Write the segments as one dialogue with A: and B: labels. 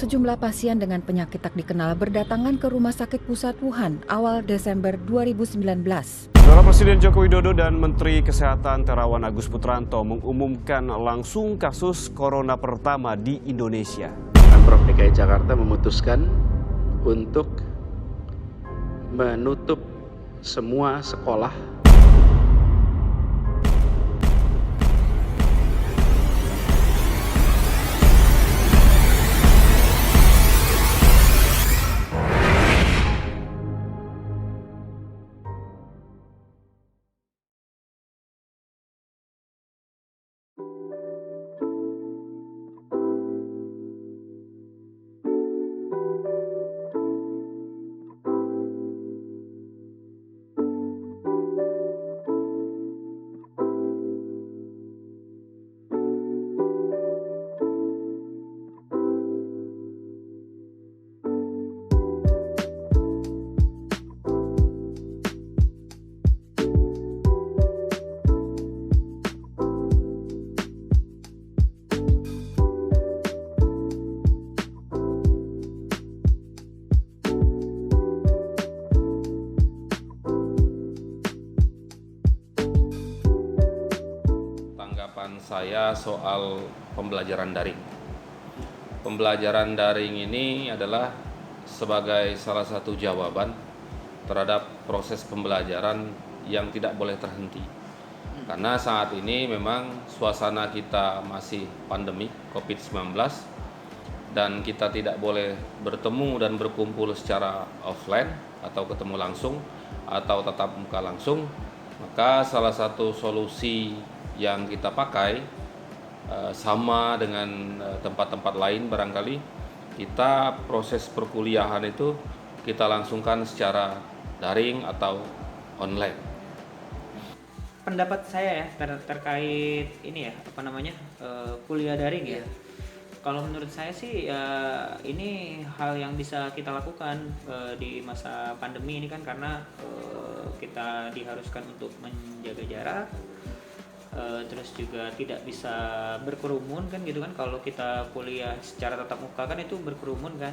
A: sejumlah pasien dengan penyakit tak dikenal berdatangan ke Rumah Sakit Pusat Wuhan awal Desember 2019.
B: Saudara Presiden Joko Widodo dan Menteri Kesehatan Terawan Agus Putranto mengumumkan langsung kasus corona pertama di Indonesia.
C: Pemprov DKI Jakarta memutuskan untuk menutup semua sekolah
D: saya soal pembelajaran daring. Pembelajaran daring ini adalah sebagai salah satu jawaban terhadap proses pembelajaran yang tidak boleh terhenti. Karena saat ini memang suasana kita masih pandemi COVID-19 dan kita tidak boleh bertemu dan berkumpul secara offline atau ketemu langsung atau tatap muka langsung. Maka salah satu solusi yang kita pakai sama dengan tempat-tempat lain barangkali, kita proses perkuliahan itu kita langsungkan secara daring atau online.
E: Pendapat saya ya terkait ini ya kuliah daring ya. Kalau menurut saya sih ya ini hal yang bisa kita lakukan di masa pandemi ini kan, karena kita diharuskan untuk menjaga jarak. Terus juga tidak bisa berkerumun kan gitu kan. Kalau kita kuliah secara tatap muka kan itu berkerumun kan,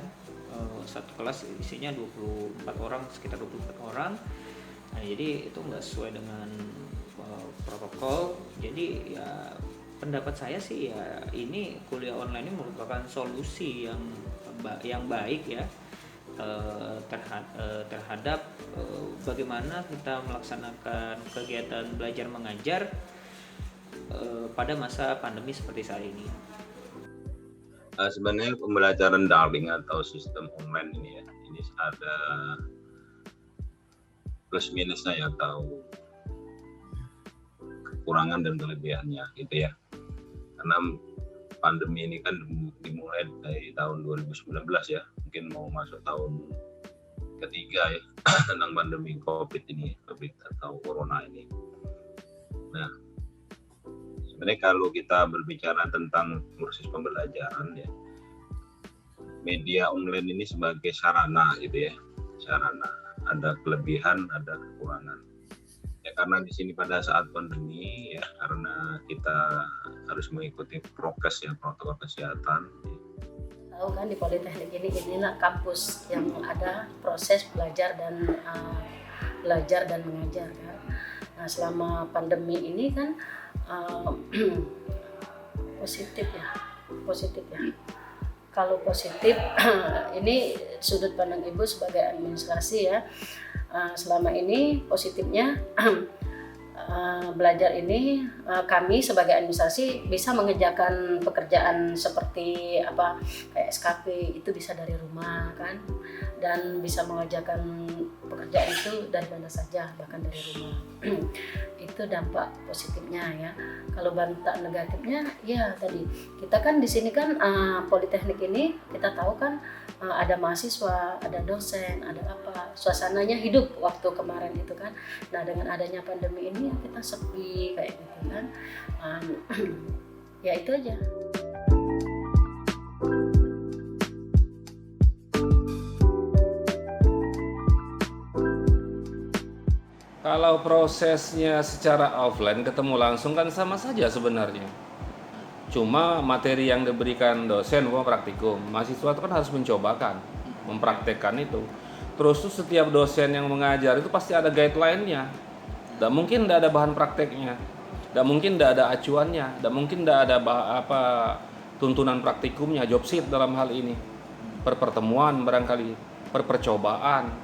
E: satu kelas isinya 24 orang, sekitar 24 orang. Nah, jadi itu nggak sesuai dengan protokol. Jadi ya pendapat saya sih ya ini kuliah online ini merupakan solusi yang baik ya terhadap bagaimana kita melaksanakan kegiatan belajar mengajar pada masa pandemi seperti saat ini.
F: Sebenarnya pembelajaran daring atau sistem online ini ya, ini ada plus minusnya ya, atau kekurangan dan kelebihannya gitu ya. Karena pandemi ini kan dimulai dari tahun 2019 ya, mungkin mau masuk tahun ketiga ya tentang pandemi COVID atau corona ini. Nah, sebenarnya kalau kita berbicara tentang proses pembelajaran ya, media online ini sebagai sarana gitu ya, sarana, ada kelebihan, ada kekurangan. Ya karena di sini pada saat pandemi ya, karena kita harus mengikuti prokes ya, protokol kesehatan.
G: Tahu kan di Politeknik inilah kampus yang ada proses belajar dan mengajar kan. Nah selama pandemi ini kan positif ya. Kalau positif ini sudut pandang Ibu sebagai administrasi ya, selama ini positifnya belajar ini kami sebagai administrasi bisa mengerjakan pekerjaan seperti kayak SKP itu bisa dari rumah kan, dan bisa mengerjakan pekerjaan itu dari mana saja bahkan dari rumah. Itu dampak positifnya ya. Kalau dampak negatifnya ya tadi kita kan di sini kan Politeknik ini kita tahu kan ada mahasiswa, ada dosen, ada suasananya hidup waktu kemarin itu kan. Nah dengan adanya pandemi ini ya kita sepi kayak gitu kan. Ya itu aja.
D: Kalau prosesnya secara offline ketemu langsung kan sama saja sebenarnya. Cuma materi yang diberikan dosen praktikum, mahasiswa itu kan harus mencobakan, mempraktekkan itu. Terus tuh setiap dosen yang mengajar itu pasti ada guideline-nya. Tidak mungkin tidak ada bahan prakteknya, tidak mungkin tidak ada acuannya, tidak mungkin tidak ada tuntunan praktikumnya, job sheet dalam hal ini, per pertemuan barangkali, per percobaan.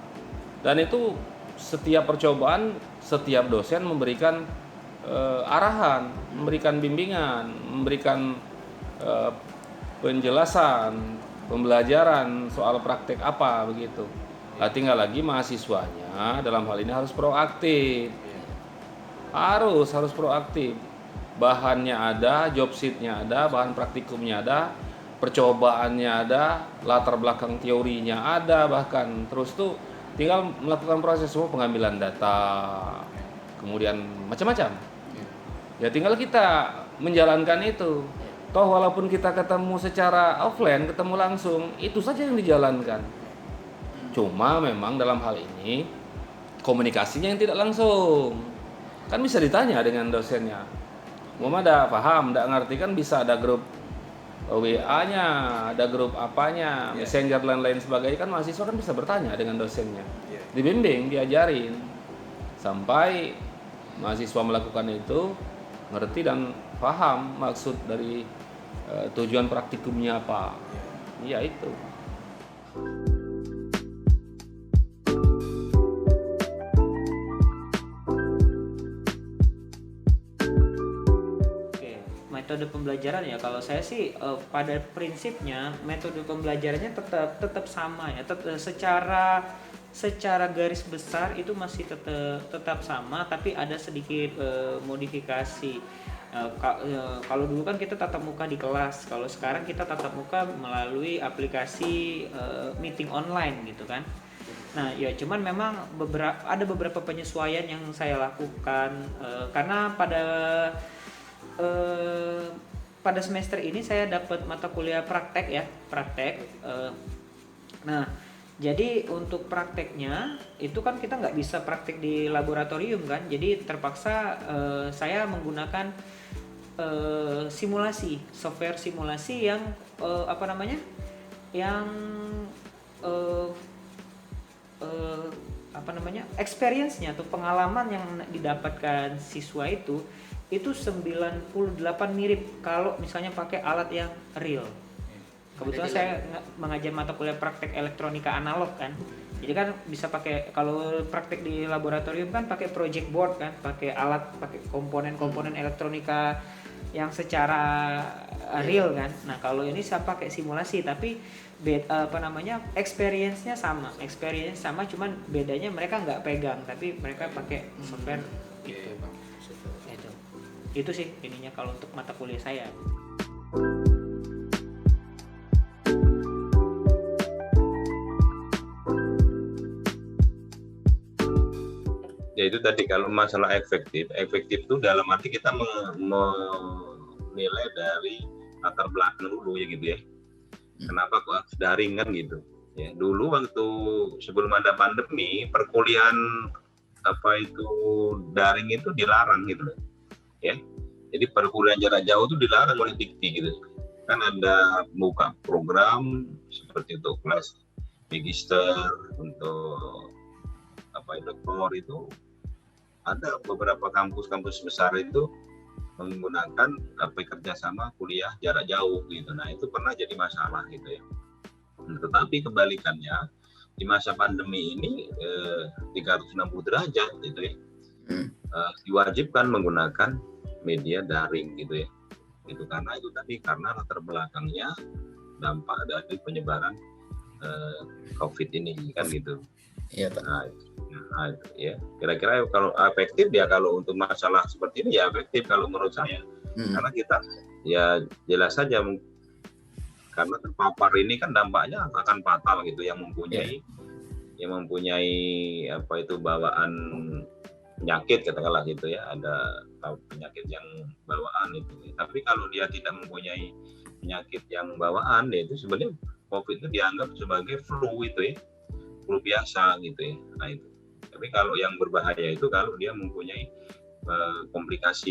D: Dan itu setiap percobaan, setiap dosen memberikan arahan, memberikan bimbingan, memberikan penjelasan, pembelajaran soal praktek apa begitu. Nah, tinggal lagi mahasiswanya dalam hal ini harus proaktif. Harus proaktif. Bahannya ada, job sheet-nya ada, bahan praktikumnya ada, percobaannya ada, latar belakang teorinya ada, bahkan terus tuh tinggal melakukan proses semua pengambilan data, kemudian macam-macam. Ya tinggal kita menjalankan itu. Toh walaupun kita ketemu secara offline, ketemu langsung, itu saja yang dijalankan. Cuma memang dalam hal ini komunikasinya yang tidak langsung. Kan bisa ditanya dengan dosennya. Ada paham, tidak ngerti kan bisa ada grup WA-nya, ada grup apanya, messenger dan lain sebagainya, kan mahasiswa kan bisa bertanya dengan dosennya. Dibimbing, diajarin sampai mahasiswa melakukan itu ngerti dan paham maksud dari tujuan praktikumnya apa. Ya itu.
E: Metode pembelajaran ya, kalau saya sih pada prinsipnya metode pembelajarannya tetap sama ya, secara garis besar itu masih tetap sama, tapi ada sedikit modifikasi. Kalau dulu kan kita tatap muka di kelas, kalau sekarang kita tatap muka melalui aplikasi meeting online gitu kan. Nah ya cuman memang ada beberapa penyesuaian yang saya lakukan karena pada semester ini saya dapat mata kuliah praktek. Nah, jadi untuk prakteknya itu kan kita nggak bisa praktek di laboratorium kan, jadi terpaksa saya menggunakan software simulasi yang experience-nya atau pengalaman yang didapatkan siswa itu 98 mirip kalau misalnya pakai alat yang real. Kebetulan saya mengajar mata kuliah praktek elektronika analog kan. Jadi kan bisa pakai, kalau praktek di laboratorium kan pakai project board kan, pakai alat, pakai komponen-komponen elektronika yang secara real kan. Nah, kalau ini saya pakai simulasi tapi experience-nya sama, cuman bedanya mereka nggak pegang tapi mereka pakai software itu. Itu sih ininya kalau untuk mata kuliah saya.
F: Ya itu tadi kalau masalah efektif itu dalam arti kita menilai dari latar belakang dulu ya gitu ya. Kenapa kok harus daring kan gitu. Ya, dulu waktu sebelum ada pandemi perkuliahan daring itu dilarang gitu loh. Ya, jadi perkuliahan jarak jauh itu dilarang oleh Dikti gitu. Kan ada buka program seperti untuk kelas magister, untuk doktor itu ada beberapa kampus-kampus besar itu menggunakan kerjasama kuliah jarak jauh gitu. Nah itu pernah jadi masalah gitu ya. Tetapi kebalikannya di masa pandemi ini 360 derajat gitu ya. Diwajibkan menggunakan media daring gitu ya. Itu karena latar belakangnya dampak dari penyebaran COVID ini kan gitu.
H: Iya, Pak.
F: Nah, ya kira-kira kalau efektif ya, kalau untuk masalah seperti ini ya efektif kalau menurut saya. Karena kita ya jelas saja karena terpapar ini kan dampaknya akan fatal gitu, yang mempunyai bawaan penyakit katakanlah gitu ya, ada penyakit yang bawaan itu. Tapi kalau dia tidak mempunyai penyakit yang bawaan, ya itu sebenarnya COVID itu dianggap sebagai flu itu ya, flu biasa gitu ya. Nah itu. Tapi kalau yang berbahaya itu kalau dia mempunyai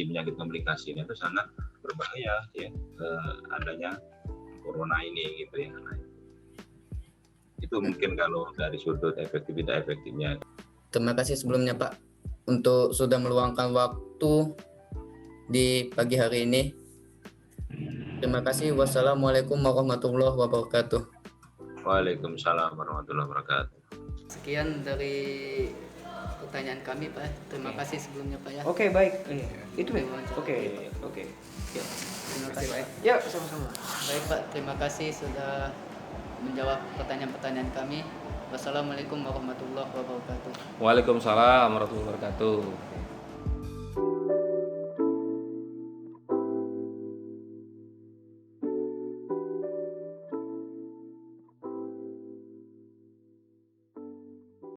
F: penyakit komplikasi ini itu sangat berbahaya ya, adanya corona ini gitu ya. Nah, itu mungkin kalau dari sudut efektif tidak efektifnya.
H: Terima kasih sebelumnya Pak untuk sudah meluangkan waktu di pagi hari ini. Terima kasih. Wassalamualaikum warahmatullahi wabarakatuh.
F: Waalaikumsalam warahmatullahi wabarakatuh.
H: Sekian dari pertanyaan kami Pak. Terima kasih sebelumnya Pak ya.
E: Oke, baik. Itu ya.
H: Wawancara.
E: Oke.
H: Ya, terima kasih Pak.
E: Ya, sama-sama.
H: Baik Pak, terima kasih sudah menjawab pertanyaan-pertanyaan kami. Wassalamualaikum warahmatullahi wabarakatuh.
D: Waalaikumsalam warahmatullahi wabarakatuh.